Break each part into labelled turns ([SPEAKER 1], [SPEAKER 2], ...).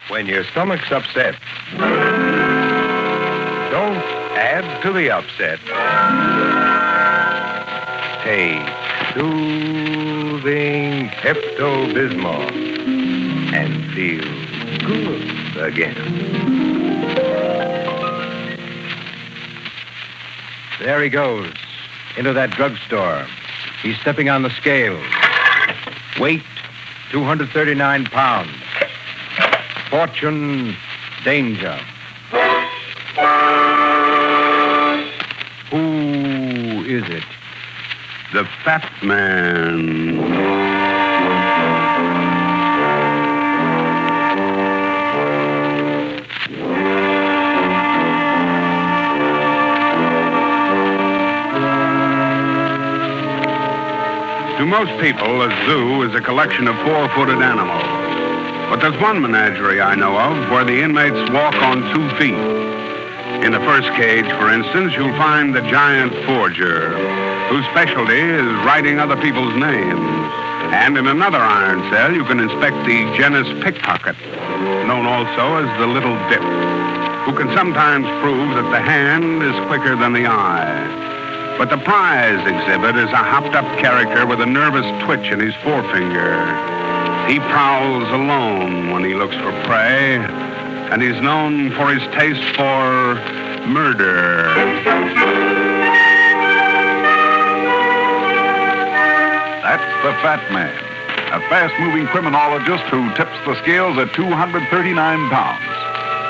[SPEAKER 1] When your stomach's upset, don't add to the upset. Take soothing Pepto-Bismol and feel good again. There he goes, into that drugstore. He's stepping on the scale. Weight, 239 pounds. Fortune, danger. Who is it?
[SPEAKER 2] The Fat Man. To most people, a zoo is a collection of four-footed animals. But there's one menagerie I know of where the inmates walk on 2 feet. In the first cage, for instance, you'll find the giant forger, whose specialty is writing other people's names. And in another iron cell, you can inspect the genus pickpocket, known also as the little dip, who can sometimes prove that the hand is quicker than the eye. But the prize exhibit is a hopped-up character with a nervous twitch in his forefinger. He prowls alone when he looks for prey, and he's known for his taste for murder.
[SPEAKER 3] That's the Fat Man, a fast-moving criminologist who tips the scales at 239 pounds.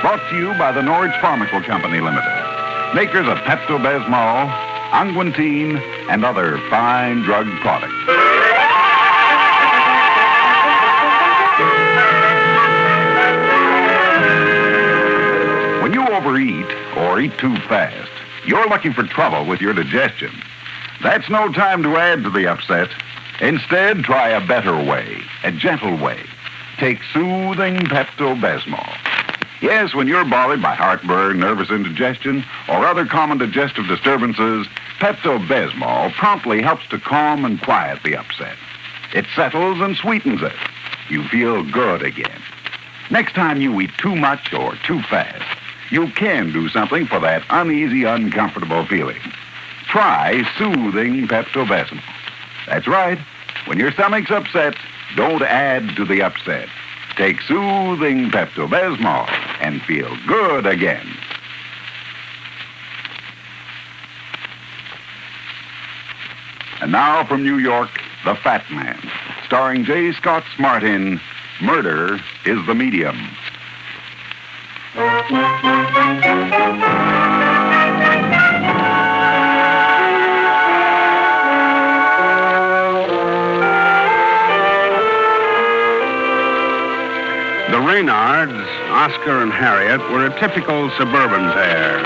[SPEAKER 3] Brought to you by the Norwich Pharmaceutical Company Limited, makers of Pepto-Bismol, Unguentine, and other fine drug products. When you overeat or eat too fast, you're looking for trouble with your digestion. That's no time to add to the upset. Instead, try a better way, a gentle way. Take soothing Pepto-Bismol. Yes, when you're bothered by heartburn, nervous indigestion, or other common digestive disturbances, Pepto-Bismol promptly helps to calm and quiet the upset. It settles and sweetens it. You feel good again. Next time you eat too much or too fast, you can do something for that uneasy, uncomfortable feeling. Try soothing Pepto-Bismol. That's right. When your stomach's upset, don't add to the upset. Take soothing Pepto-Bismol and feel good again. And now from New York, The Fat Man, starring J. Scott Smart in Murder is the Medium.
[SPEAKER 2] The Reynards, Oscar and Harriet, were a typical suburban pair,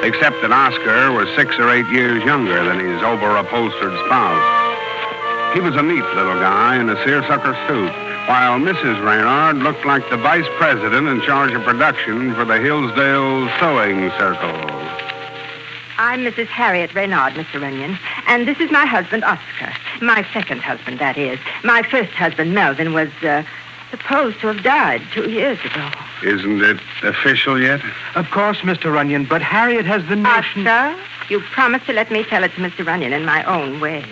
[SPEAKER 2] except that Oscar was 6 or 8 years younger than his over-upholstered spouse. He was a neat little guy in a seersucker suit, while Mrs. Reynard looked like the vice president in charge of production for the Hillsdale Sewing Circle.
[SPEAKER 4] I'm Mrs. Harriet Reynard, Mr. Runyon, and this is my husband, Oscar. My second husband, that is. My first husband, Melvin, was, supposed to have died 2 years ago.
[SPEAKER 2] Isn't it official yet?
[SPEAKER 1] Of course, Mr. Runyon, but Harriet has the notion...
[SPEAKER 4] Oscar, you promised to let me tell it to Mr. Runyon in my own way.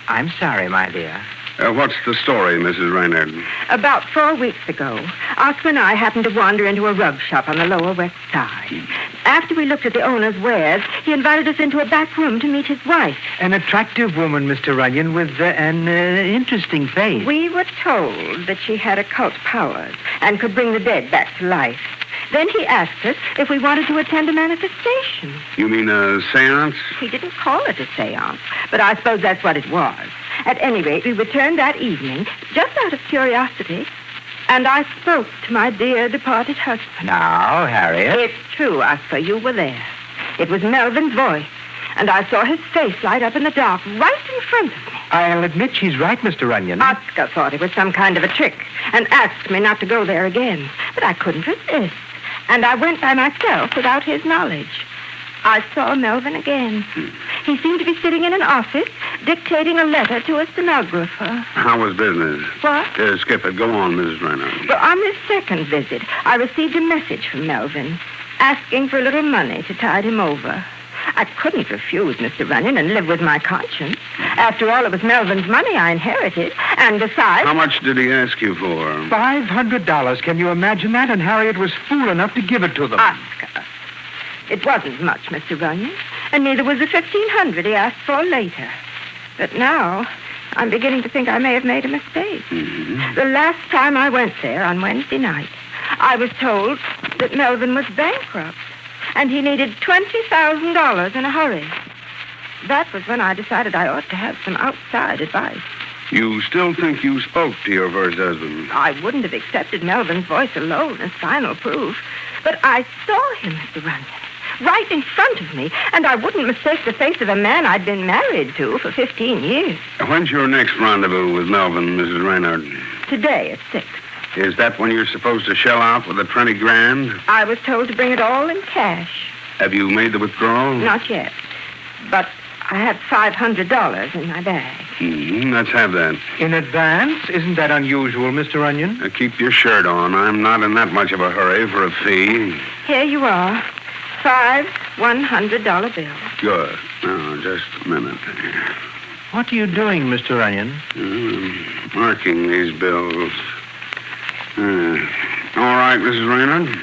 [SPEAKER 1] I'm sorry, my dear.
[SPEAKER 2] What's the story, Mrs. Reynard?
[SPEAKER 4] About 4 weeks ago, Oscar and I happened to wander into a rug shop on the Lower West Side. After we looked at the owner's wares, he invited us into a back room to meet his wife.
[SPEAKER 1] An attractive woman, Mr. Runyon, with an interesting face.
[SPEAKER 4] We were told that she had occult powers and could bring the dead back to life. Then he asked us if we wanted to attend a manifestation.
[SPEAKER 2] You mean a seance?
[SPEAKER 4] He didn't call it a seance, but I suppose that's what it was. At any rate, we returned that evening, just out of curiosity, and I spoke to my dear departed husband.
[SPEAKER 1] Now, Harriet.
[SPEAKER 4] It's true, Oscar, you were there. It was Melvin's voice, and I saw his face light up in the dark right in front of me.
[SPEAKER 1] I'll admit she's right, Mr. Runyon.
[SPEAKER 4] Oscar thought it was some kind of a trick and asked me not to go there again, but I couldn't resist, and I went by myself without his knowledge. I saw Melvin again. He seemed to be sitting in an office, dictating a letter to a stenographer.
[SPEAKER 2] How was business?
[SPEAKER 4] What?
[SPEAKER 2] Skip it. Go on, Mrs. Reynolds.
[SPEAKER 4] Well, on this second visit, I received a message from Melvin asking for a little money to tide him over. I couldn't refuse Mr. Runyon and live with my conscience. After all, it was Melvin's money I inherited. And besides...
[SPEAKER 2] How much did he ask you for?
[SPEAKER 1] $500. Can you imagine that? And Harriet was fool enough to give it to them.
[SPEAKER 4] Oscar. It wasn't much, Mr. Runyon. And neither was the $1,500 he asked for later. But now, I'm beginning to think I may have made a mistake.
[SPEAKER 2] Mm-hmm.
[SPEAKER 4] The last time I went there, on Wednesday night, I was told that Melvin was bankrupt. And he needed $20,000 in a hurry. That was when I decided I ought to have some outside advice.
[SPEAKER 2] You still think you spoke to your first husband?
[SPEAKER 4] I wouldn't have accepted Melvin's voice alone as final proof. But I saw him, Mr. Runyon, right in front of me, and I wouldn't mistake the face of a man I'd been married to for 15 years.
[SPEAKER 2] When's your next rendezvous with Melvin, Mrs. Reynard?
[SPEAKER 4] Today at 6.
[SPEAKER 2] Is that when you're supposed to shell out with the 20 grand?
[SPEAKER 4] I was told to bring it all in cash.
[SPEAKER 2] Have you made the withdrawal?
[SPEAKER 4] Not yet. But I have $500 in my bag.
[SPEAKER 2] Let's have that.
[SPEAKER 1] In advance? Isn't that unusual, Mr. Runyon?
[SPEAKER 2] Now, keep your shirt on. I'm not in that much of a hurry for a fee.
[SPEAKER 4] Here you are. 5 $100 bills.
[SPEAKER 2] Good. Now, just a minute.
[SPEAKER 1] What are you doing, Mr. Runyon?
[SPEAKER 2] Marking these bills. All right, Mrs. Raynard.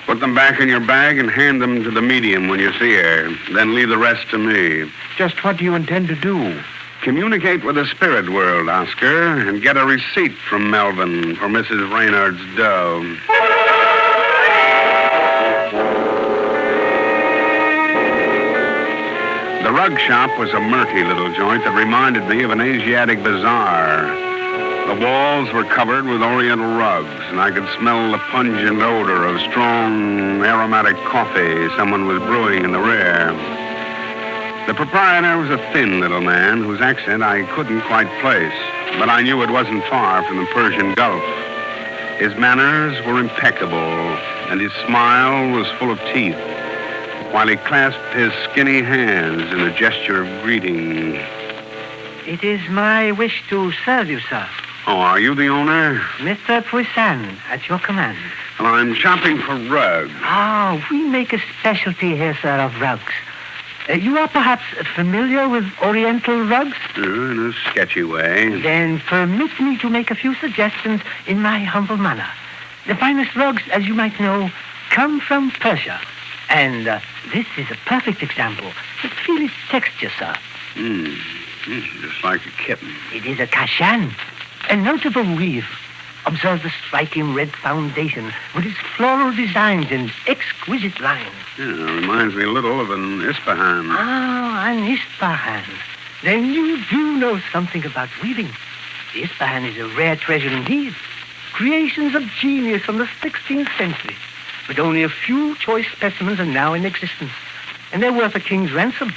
[SPEAKER 2] Put them back in your bag and hand them to the medium when you see her. Then leave the rest to me.
[SPEAKER 1] Just what do you intend to do?
[SPEAKER 2] Communicate with the spirit world, Oscar, and get a receipt from Melvin for Mrs. Raynard's dough. The rug shop was a murky little joint that reminded me of an Asiatic bazaar. The walls were covered with oriental rugs, and I could smell the pungent odor of strong, aromatic coffee someone was brewing in the rear. The proprietor was a thin little man whose accent I couldn't quite place, but I knew it wasn't far from the Persian Gulf. His manners were impeccable, and his smile was full of teeth, while he clasped his skinny hands in a gesture of greeting.
[SPEAKER 5] It is my wish to serve you, sir.
[SPEAKER 2] Oh, are you the owner?
[SPEAKER 5] Mr. Puisan, at your command.
[SPEAKER 2] Well, I'm shopping for rugs.
[SPEAKER 5] We make a specialty here, sir, of rugs. You are perhaps familiar with Oriental rugs?
[SPEAKER 2] In a sketchy way.
[SPEAKER 5] Then permit me to make a few suggestions in my humble manner. The finest rugs, as you might know, come from Persia. And this is a perfect example. Feel its texture, sir.
[SPEAKER 2] Just like a kitten.
[SPEAKER 5] It is a kashan, a notable weave. Observe the striking red foundation with its floral designs and exquisite lines.
[SPEAKER 2] Yeah, reminds me a little of an Ispahan.
[SPEAKER 5] An Ispahan. Then you do know something about weaving. The Ispahan is a rare treasure indeed. Creations of genius from the 16th century. But only a few choice specimens are now in existence. And they're worth a king's ransom.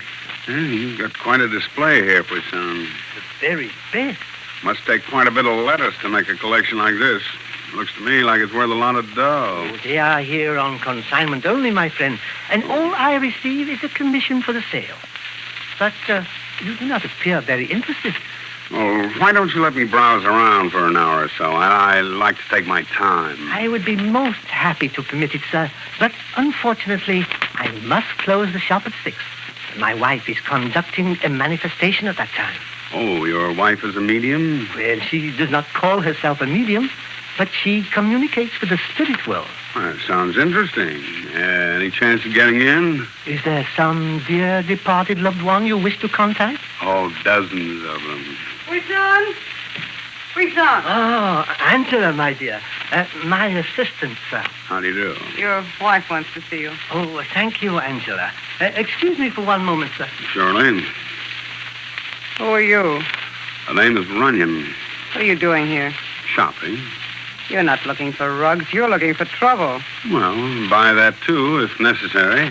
[SPEAKER 2] You've got quite a display here, Puisan.
[SPEAKER 5] The very best.
[SPEAKER 2] Must take quite a bit of lettuce to make a collection like this. Looks to me like it's worth a lot of dough.
[SPEAKER 5] They are here on consignment only, my friend. And all I receive is a commission for the sale. But you do not appear very interested.
[SPEAKER 2] Well, why don't you let me browse around for an hour or so? I like to take my time.
[SPEAKER 5] I would be most happy to permit it, sir. But unfortunately, I must close the shop at 6. My wife is conducting a manifestation at that time.
[SPEAKER 2] Oh, your wife is a medium?
[SPEAKER 5] Well, she does not call herself a medium, but she communicates with the spirit world.
[SPEAKER 2] That sounds interesting. Any chance of getting in?
[SPEAKER 5] Is there some dear departed loved one you wish to contact?
[SPEAKER 2] Oh, dozens of them.
[SPEAKER 4] Puisan!
[SPEAKER 5] Angela, my dear. My assistant, sir.
[SPEAKER 2] How do you do?
[SPEAKER 6] Your wife wants to see you.
[SPEAKER 5] Oh, thank you, Angela. Excuse me for one moment, sir.
[SPEAKER 2] Surely.
[SPEAKER 6] Who are you?
[SPEAKER 2] The name is Runyon.
[SPEAKER 6] What are you doing here?
[SPEAKER 2] Shopping.
[SPEAKER 6] You're not looking for rugs. You're looking for trouble.
[SPEAKER 2] Well, buy that too, if necessary.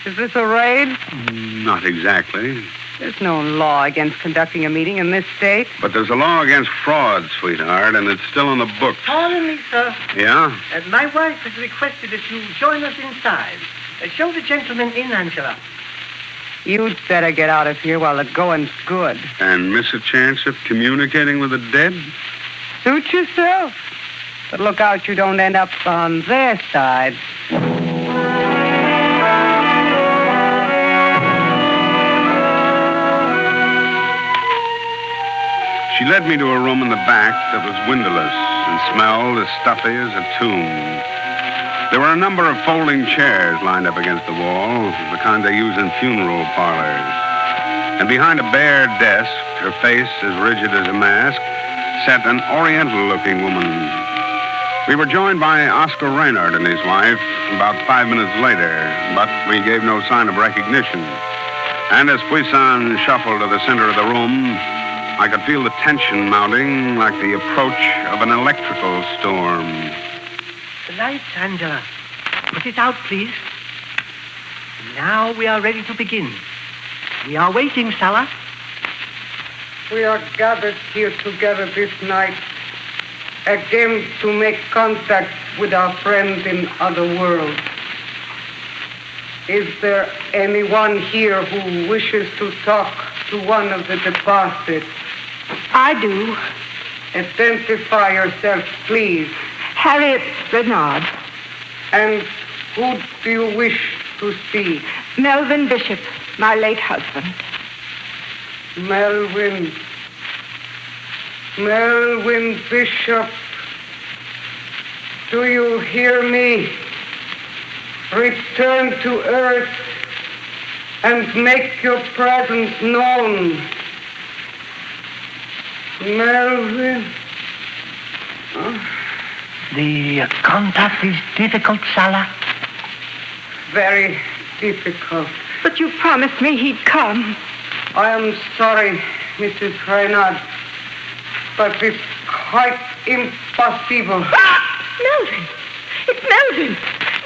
[SPEAKER 6] Is this a raid?
[SPEAKER 2] Not exactly.
[SPEAKER 6] There's no law against conducting a meeting in this state.
[SPEAKER 2] But there's a law against fraud, sweetheart, and it's still in the books.
[SPEAKER 5] Pardon me, sir.
[SPEAKER 2] Yeah?
[SPEAKER 5] My wife has requested that you join us inside. Show the gentleman in, Angela.
[SPEAKER 6] You'd better get out of here while the going's good.
[SPEAKER 2] And miss a chance of communicating with the dead?
[SPEAKER 6] Suit yourself. But look out you don't end up on their side.
[SPEAKER 2] She led me to a room in the back that was windowless and smelled as stuffy as a tomb. There were a number of folding chairs lined up against the wall, the kind they use in funeral parlors. And behind a bare desk, her face as rigid as a mask, sat an oriental-looking woman. We were joined by Oscar Reynard and his wife about 5 minutes later, but we gave no sign of recognition. And as Puisan shuffled to the center of the room, I could feel the tension mounting like the approach of an electrical storm.
[SPEAKER 5] The lights, Angela. Put it out, please. Now we are ready to begin. We are waiting, Salah.
[SPEAKER 6] We are gathered here together this night, again to make contact with our friends in other worlds. Is there anyone here who wishes to talk to one of the departed?
[SPEAKER 4] I do.
[SPEAKER 6] Identify yourself, please.
[SPEAKER 4] Harriet Renaud.
[SPEAKER 6] And who do you wish to see?
[SPEAKER 4] Melvin Bishop, my late husband.
[SPEAKER 6] Melvin Bishop. Do you hear me? Return to Earth and make your presence known. Melvin.
[SPEAKER 5] The contact is difficult, Salah.
[SPEAKER 6] Very difficult.
[SPEAKER 4] But you promised me he'd come.
[SPEAKER 6] I am sorry, Mrs. Reynard, but it's quite impossible.
[SPEAKER 4] Ah! Melvin! It's Melvin!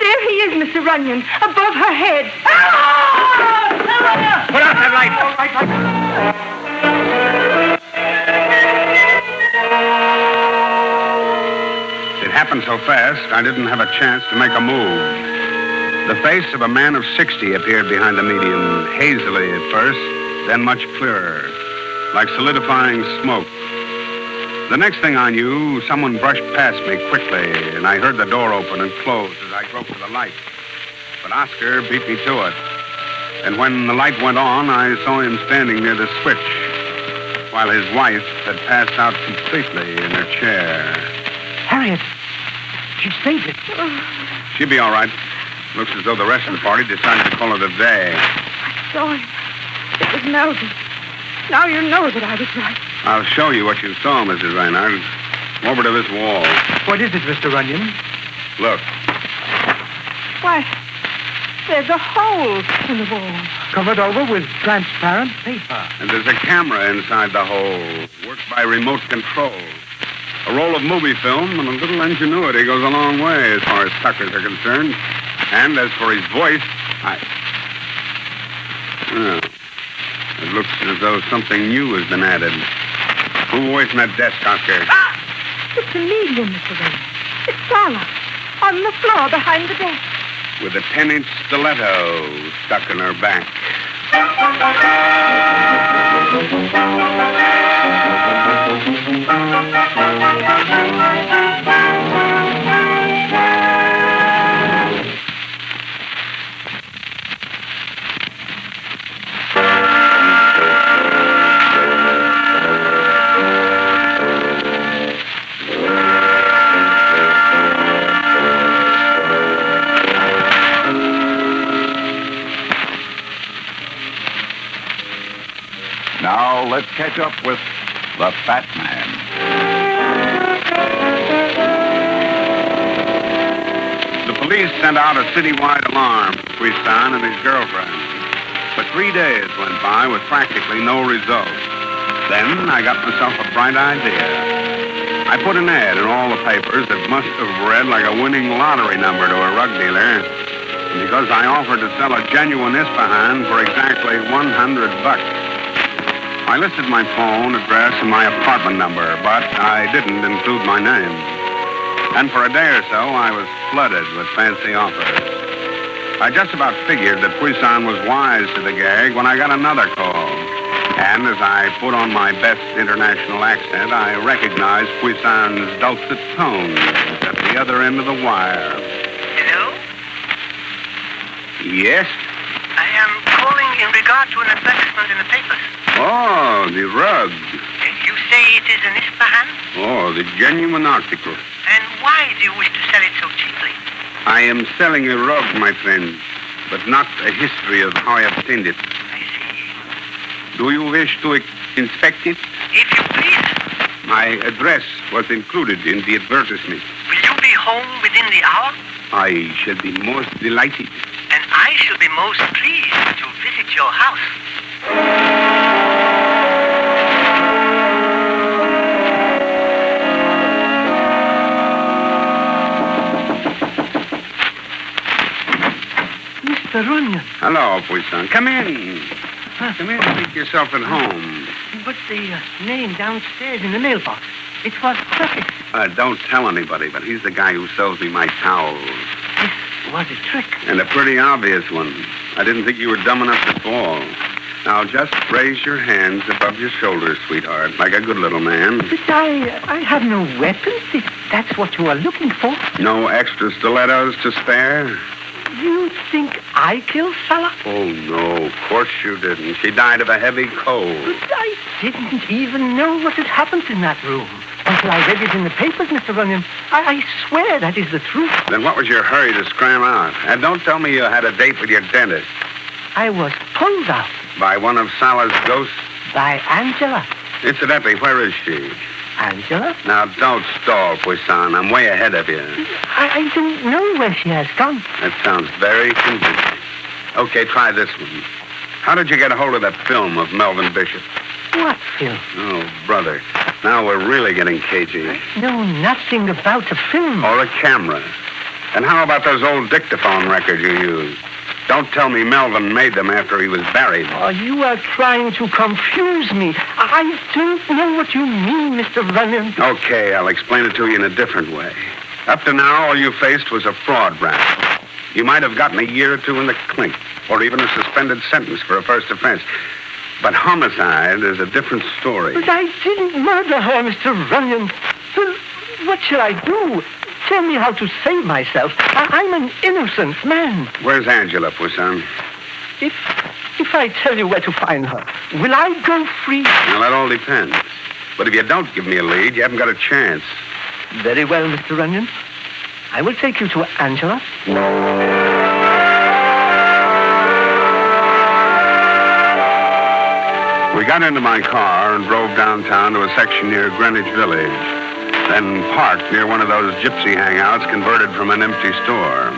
[SPEAKER 4] There he is, Mr. Runyon, above her head. Ah!
[SPEAKER 1] Put out that light!
[SPEAKER 2] It happened so fast, I didn't have a chance to make a move. The face of a man of 60 appeared behind the medium, hazily at first, then much clearer, like solidifying smoke. The next thing I knew, someone brushed past me quickly, and I heard the door open and close as I groped for the light. But Oscar beat me to it. And when the light went on, I saw him standing near the switch, while his wife had passed out completely in her chair.
[SPEAKER 5] Harriet, she's fainted.
[SPEAKER 2] She'll be all right. Looks as though the rest of the party decided to call it a day.
[SPEAKER 4] I saw him. It was Melvin. Now you know that I was right.
[SPEAKER 2] I'll show you what you saw, Mrs. Reynard. Over to this wall.
[SPEAKER 5] What is it, Mr. Runyon?
[SPEAKER 2] Look.
[SPEAKER 4] Why, there's a hole in the wall.
[SPEAKER 5] Covered over with transparent paper.
[SPEAKER 2] And there's a camera inside the hole, worked by remote control. A roll of movie film and a little ingenuity goes a long way as far as suckers are concerned. And as for his voice, it looks as though something new has been added. Move away from that desk, Oscar.
[SPEAKER 4] Ah! It's a medium, Mr. Raymond. It's Salah, on the floor behind the desk.
[SPEAKER 2] With a 10-inch stiletto stuck in her back.
[SPEAKER 3] Now let's catch up with the Fat Man.
[SPEAKER 2] The police sent out a citywide alarm for Puisan and his girlfriend. But 3 days went by with practically no result. Then I got myself a bright idea. I put an ad in all the papers that must have read like a winning lottery number to a rug dealer, because I offered to sell a genuine Ispahan for exactly $100. I listed my phone, address, and my apartment number, but I didn't include my name. And for a day or so, I was flooded with fancy offers. I just about figured that Puisan was wise to the gag when I got another call. And as I put on my best international accent, I recognized Puisan's dulcet tones at the other end of the wire.
[SPEAKER 5] Hello?
[SPEAKER 2] Yes?
[SPEAKER 5] I am calling in regard to an advertisement in the papers.
[SPEAKER 2] Oh, the rug.
[SPEAKER 5] You say it is an Ispahan?
[SPEAKER 2] Oh, the genuine article.
[SPEAKER 5] And why do you wish to sell it so cheaply?
[SPEAKER 2] I am selling a rug, my friend, but not a history of how I obtained it.
[SPEAKER 5] I see.
[SPEAKER 2] Do you wish to inspect it?
[SPEAKER 5] If you please.
[SPEAKER 2] My address was included in the advertisement.
[SPEAKER 5] Will you be home within the hour?
[SPEAKER 2] I shall be most delighted.
[SPEAKER 5] And I shall be most pleased to visit your house. Mr. Runyon.
[SPEAKER 2] Hello, Puisan. Come in. Come in and make yourself at home.
[SPEAKER 5] But the name downstairs in the mailbox, it was perfect.
[SPEAKER 2] Don't tell anybody, but he's the guy who sells me my towels.
[SPEAKER 5] This was a trick.
[SPEAKER 2] And a pretty obvious one. I didn't think you were dumb enough to fall. Now, just raise your hands above your shoulders, sweetheart, like a good little man.
[SPEAKER 5] But I have no weapons, if that's what you are looking for.
[SPEAKER 2] No extra stilettos to spare?
[SPEAKER 5] You think I killed Salah?
[SPEAKER 2] Oh, no, of course you didn't. She died of a heavy cold.
[SPEAKER 5] But I didn't even know what had happened in that room until I read it in the papers, Mr. Runyon. I swear that is the truth.
[SPEAKER 2] Then what was your hurry to scram out? And don't tell me you had a date with your dentist.
[SPEAKER 5] I was pulled out
[SPEAKER 2] By one of Salah's ghosts?
[SPEAKER 5] by Angela.
[SPEAKER 2] Incidentally, where is she?
[SPEAKER 5] Angela?
[SPEAKER 2] Now, don't stall, Puisan. I'm way ahead of you.
[SPEAKER 5] I don't know where she has gone.
[SPEAKER 2] That sounds very convincing. Okay, try this one. How did you get a hold of that film of Melvin Bishop?
[SPEAKER 5] What film?
[SPEAKER 2] Oh, brother. Now we're really getting cagey.
[SPEAKER 5] I know nothing about the film.
[SPEAKER 2] Or a camera. And how about those old dictaphone records you used? Don't tell me Melvin made them after he was buried.
[SPEAKER 5] Oh, you are trying to confuse me. I don't know what you mean, Mr. Runyon.
[SPEAKER 2] Okay, I'll explain it to you in a different way. Up to now, all you faced was a fraud rap. You might have gotten a year or two in the clink, or even a suspended sentence for a first offense. But homicide is a different story.
[SPEAKER 5] But I didn't murder her, Mr. Runyon. Well, what shall I do? Tell me how to save myself. I'm an innocent man.
[SPEAKER 2] Where's Angela, Puisan?
[SPEAKER 5] If I tell you where to find her, will I go free?
[SPEAKER 2] Well, that all depends. But if you don't give me a lead, you haven't got a chance.
[SPEAKER 5] Very well, Mr. Runyon. I will take you to Angela.
[SPEAKER 2] We got into my car and drove downtown to a section near Greenwich Village, then parked near one of those gypsy hangouts converted from an empty store.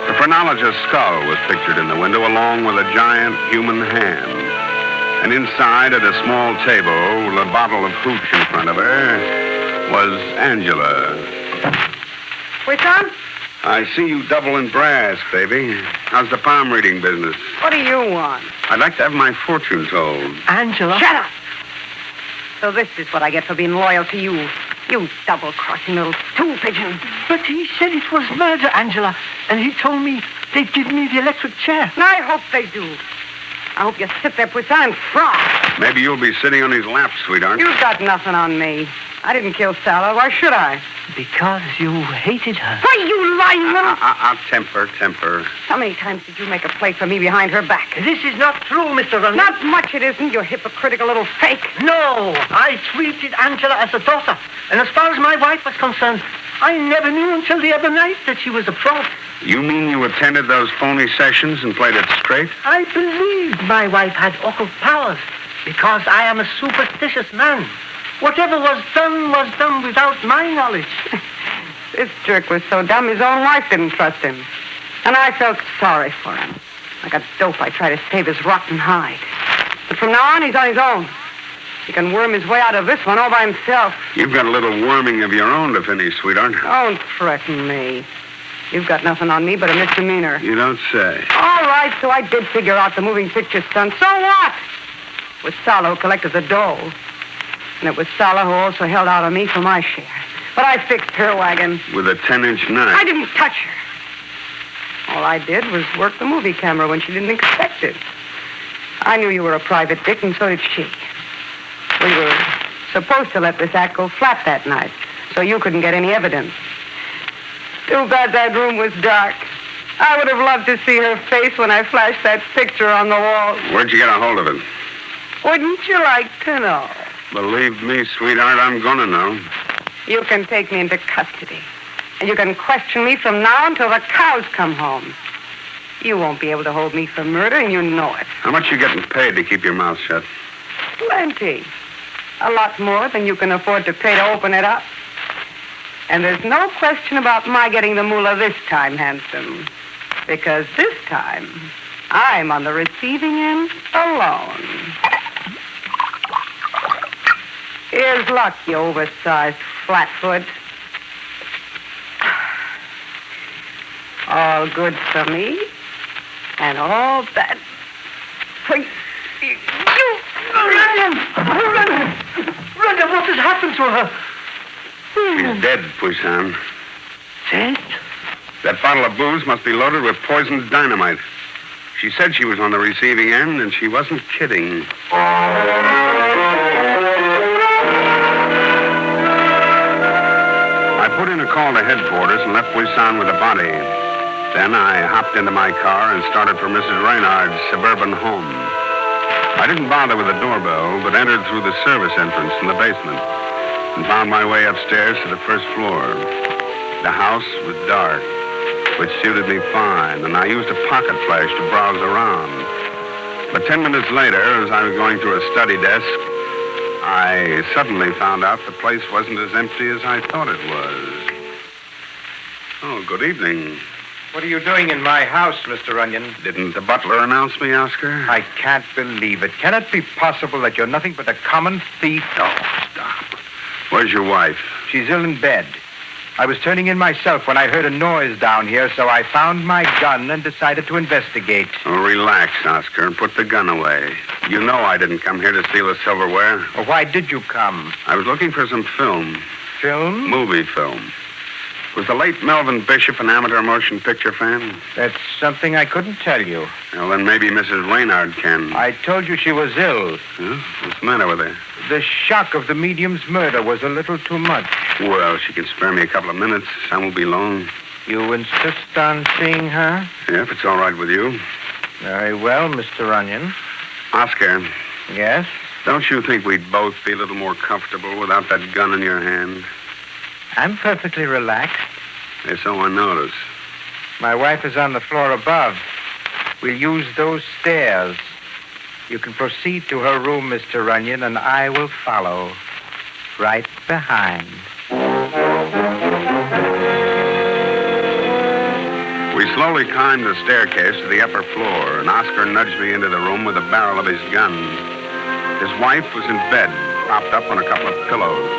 [SPEAKER 2] The phrenologist's skull was pictured in the window along with a giant human hand. And inside at a small table with a bottle of hooch in front of her was Angela.
[SPEAKER 6] Puisan,
[SPEAKER 2] I see you double in brass, baby. How's the palm reading business?
[SPEAKER 6] what do you want?
[SPEAKER 2] I'd like to have my fortune told.
[SPEAKER 5] Angela?
[SPEAKER 6] Shut up! So this is what I get for being loyal to you. You double-crossing little stool pigeon.
[SPEAKER 5] But he said it was murder, Angela. And he told me they'd give me the electric chair.
[SPEAKER 6] And I hope they do. I hope you sit there, Puisan, and froth.
[SPEAKER 2] Maybe you'll be sitting on his lap, sweetheart.
[SPEAKER 6] You've got nothing on me. I didn't kill Salah. Why should I?
[SPEAKER 5] Because you hated her.
[SPEAKER 6] Why, you lying little...
[SPEAKER 2] I'll temper.
[SPEAKER 6] How many times did you make a play for me behind her back?
[SPEAKER 5] This is not true, Mr. Runyon.
[SPEAKER 6] Not much it isn't, you hypocritical little fake.
[SPEAKER 5] No, I treated Angela as a daughter. And as far as my wife was concerned, I never knew until the other night that she was a fraud.
[SPEAKER 2] You mean you attended those phony sessions and played it straight?
[SPEAKER 5] I believed my wife had occult powers because I am a superstitious man. Whatever was done without my knowledge.
[SPEAKER 6] This jerk was so dumb his own wife didn't trust him. And I felt sorry for him. Like a dope, I tried to save his rotten hide. But from now on, he's on his own. He can worm his way out of this one all by himself.
[SPEAKER 2] You've got a little worming of your own to finish, sweetheart.
[SPEAKER 6] Don't threaten me. You've got nothing on me but a misdemeanor.
[SPEAKER 2] You don't say.
[SPEAKER 6] All right, so I did figure out the moving picture stunt. So what? It was Salah who collected the dough. And it was Salah who also held out on me for my share. But I fixed her wagon.
[SPEAKER 2] With a 10-inch knife.
[SPEAKER 6] I didn't touch her. All I did was work the movie camera when she didn't expect it. I knew you were a private dick, and so did she. We were supposed to let this act go flat that night, so you couldn't get any evidence. Too bad that room was dark. I would have loved to see her face when I flashed that picture on the wall.
[SPEAKER 2] Where'd you get a hold of it?
[SPEAKER 6] Wouldn't you like to know?
[SPEAKER 2] Believe me, sweetheart, I'm gonna know.
[SPEAKER 6] You can take me into custody. And you can question me from now until the cows come home. You won't be able to hold me for murder, and you know it.
[SPEAKER 2] How much you getting paid to keep your mouth shut?
[SPEAKER 6] Plenty. A lot more than you can afford to pay to open it up. And there's no question about my getting the moolah this time, handsome. Because this time, I'm on the receiving end alone. Here's luck, you oversized flatfoot. All good for me, and all bad for you.
[SPEAKER 5] Random, what has happened to her?
[SPEAKER 2] She's dead, Poisson.
[SPEAKER 5] Dead?
[SPEAKER 2] That bottle of booze must be loaded with poisoned dynamite. She said she was on the receiving end, and she wasn't kidding. I put in a call to headquarters and left Poisson with the body. Then I hopped into my car and started for Mrs. Reynard's suburban home. I didn't bother with the doorbell, but entered through the service entrance in the basement and found my way upstairs to the first floor. The house was dark, which suited me fine, and I used a pocket flash to browse around. But 10 minutes later, as I was going through a study desk, I suddenly found out the place wasn't as empty as I thought it was. Oh, good evening.
[SPEAKER 1] What are you doing in my house, Mr. Runyon?
[SPEAKER 2] Didn't the butler announce me, Oscar?
[SPEAKER 1] I can't believe it. Can it be possible that you're nothing but a common thief?
[SPEAKER 2] Oh, stop. Where's your wife?
[SPEAKER 1] She's ill in bed. I was turning in myself when I heard a noise down here, so I found my gun and decided to investigate.
[SPEAKER 2] Oh, relax, Oscar, and put the gun away. You know I didn't come here to steal the silverware.
[SPEAKER 1] Well, why did you come?
[SPEAKER 2] I was looking for some film.
[SPEAKER 1] Film?
[SPEAKER 2] Movie film. Was the late Melvin Bishop an amateur motion picture fan?
[SPEAKER 1] That's something I couldn't tell you.
[SPEAKER 2] Well, then maybe Mrs. Reynard can.
[SPEAKER 1] I told you she was ill.
[SPEAKER 2] Huh? What's the matter with her?
[SPEAKER 1] The shock of the medium's murder was a little too much.
[SPEAKER 2] Well, she can spare me a couple of minutes. I won't be long.
[SPEAKER 1] You insist on seeing her?
[SPEAKER 2] Yeah, if it's all right with you.
[SPEAKER 1] Very well, Mr. Runyon.
[SPEAKER 2] Oscar,
[SPEAKER 1] Yes?
[SPEAKER 2] don't you think we'd both be a little more comfortable without that gun in your hand?
[SPEAKER 1] I'm perfectly relaxed.
[SPEAKER 2] Yes, so I notice.
[SPEAKER 1] My wife is on the floor above. We'll use those stairs. You can proceed to her room, Mr. Runyon, and I will follow. Right behind.
[SPEAKER 2] We slowly climbed the staircase to the upper floor, and Oscar nudged me into the room with the barrel of his gun. His wife was in bed, propped up on a couple of pillows,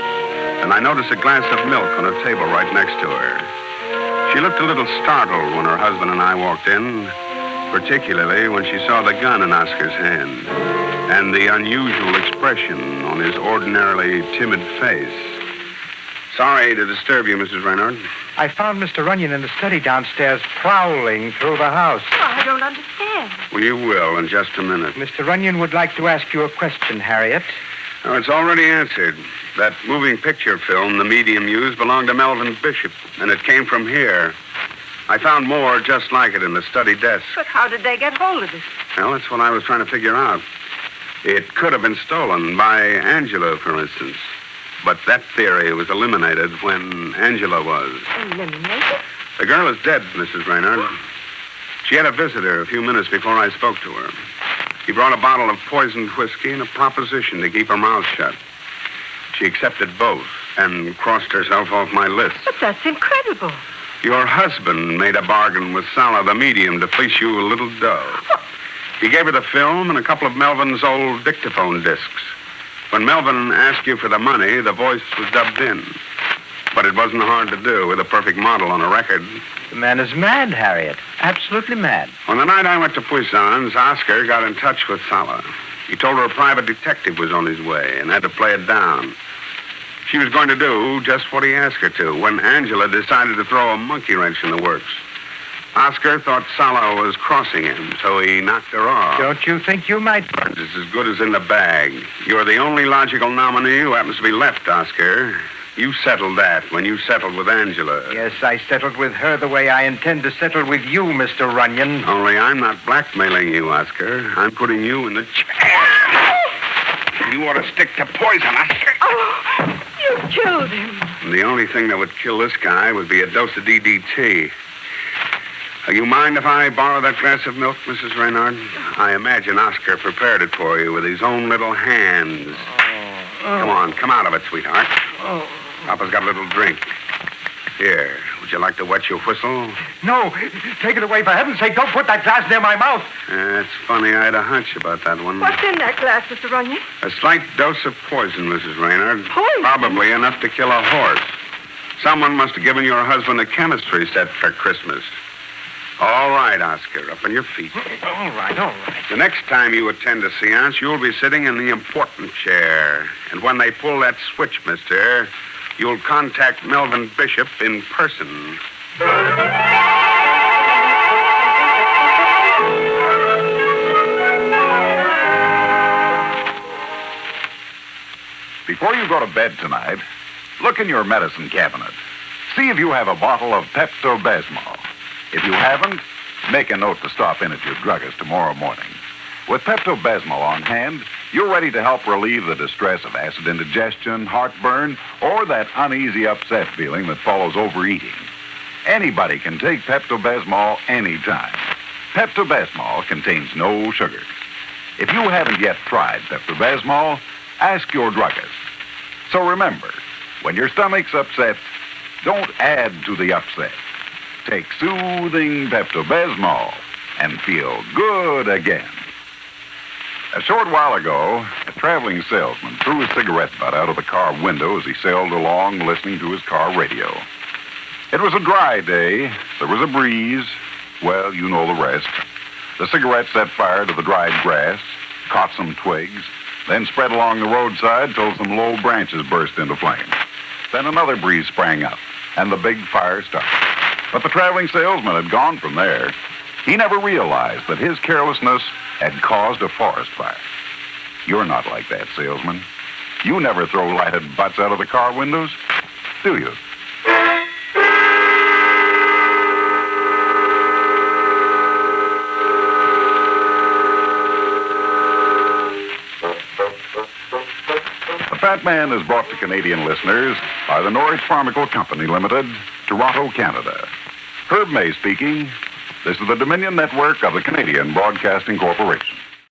[SPEAKER 2] and I noticed a glass of milk on a table right next to her. She looked a little startled when her husband and I walked in, particularly when she saw the gun in Oscar's hand and the unusual expression on his ordinarily timid face. Sorry to disturb you, Mrs. Reynard.
[SPEAKER 1] I found Mr. Runyon in the study downstairs prowling through the house.
[SPEAKER 4] Oh, I don't understand.
[SPEAKER 2] Well, you will in just a minute.
[SPEAKER 1] Mr. Runyon would like to ask you a question, Harriet.
[SPEAKER 2] Oh, it's already answered. That moving picture film the medium used belonged to Melvin Bishop, and it came from here. I found more just like it in the study desk.
[SPEAKER 4] But how did they get hold of it?
[SPEAKER 2] Well, that's what I was trying to figure out. It could have been stolen by Angela, for instance. But that theory was eliminated when Angela was.
[SPEAKER 4] Eliminated?
[SPEAKER 2] The girl is dead, Mrs. Reynard. She had a visitor a few minutes before I spoke to her. He brought a bottle of poisoned whiskey and a proposition to keep her mouth shut. She accepted both and crossed herself off my list.
[SPEAKER 4] But that's incredible.
[SPEAKER 2] Your husband made a bargain with Sala, the medium, to fleece you a little dough. He gave her the film and a couple of Melvin's old dictaphone discs. When Melvin asked you for the money, the voice was dubbed in. But it wasn't hard to do with a perfect model on a record.
[SPEAKER 1] The man is mad, Harriet. Absolutely mad.
[SPEAKER 2] On the night I went to Poisson's, Oscar got in touch with Sala. He told her a private detective was on his way and had to play it down. She was going to do just what he asked her to when Angela decided to throw a monkey wrench in the works. Oscar thought Salo was crossing him, so he knocked her off.
[SPEAKER 1] Don't you think you might?
[SPEAKER 2] It's as good as in the bag. You're the only logical nominee who happens to be left, Oscar. You settled that when you settled with Angela.
[SPEAKER 1] Yes, I settled with her the way I intend to settle with you, Mr. Runyon.
[SPEAKER 2] Only I'm not blackmailing you, Oscar. I'm putting you in the chair. You ought to stick to poison, Oscar.
[SPEAKER 4] Oh, you killed him.
[SPEAKER 2] And the only thing that would kill this guy would be a dose of DDT. You mind if I borrow that glass of milk, Mrs. Reynard? I imagine Oscar prepared it for you with his own little hands. Come on, come out of it, sweetheart. Papa's got a little drink. Here, would you like to wet your whistle?
[SPEAKER 1] No, take it away. For heaven's sake, don't put that glass near my mouth.
[SPEAKER 2] It's funny, I had a hunch about that one.
[SPEAKER 4] What's in that glass, Mr. Runyon?
[SPEAKER 2] A slight dose of poison, Mrs. Reynard.
[SPEAKER 4] Poison?
[SPEAKER 2] Probably enough to kill a horse. Someone must have given your husband a chemistry set for Christmas. All right, Oscar, up on your feet.
[SPEAKER 1] All right.
[SPEAKER 2] The next time you attend a seance, you'll be sitting in the important chair. And when they pull that switch, mister, you'll contact Melvin Bishop in person.
[SPEAKER 3] Before you go to bed tonight, look in your medicine cabinet. See if you have a bottle of Pepto-Bismol. If you haven't, make a note to stop in at your druggist tomorrow morning. With Pepto-Bismol on hand, you're ready to help relieve the distress of acid indigestion, heartburn, or that uneasy upset feeling that follows overeating. Anybody can take Pepto-Bismol anytime. Pepto-Bismol contains no sugar. If you haven't yet tried Pepto-Bismol, ask your druggist. So remember, when your stomach's upset, don't add to the upset. Take soothing Pepto-Bismol and feel good again. A short while ago, a traveling salesman threw his cigarette butt out of the car window as he sailed along listening to his car radio. It was a dry day. There was a breeze. Well, you know the rest. The cigarette set fire to the dried grass, caught some twigs, then spread along the roadside till some low branches burst into flame. Then another breeze sprang up, and the big fire started. But the traveling salesman had gone from there. He never realized that his carelessness had caused a forest fire. You're not like that, salesman. You never throw lighted butts out of the car windows, do you? The Fat Man is brought to Canadian listeners by the Norwich Pharmaceutical Company Limited, Toronto, Canada. Herb May speaking. This is the Dominion Network of the Canadian Broadcasting Corporation.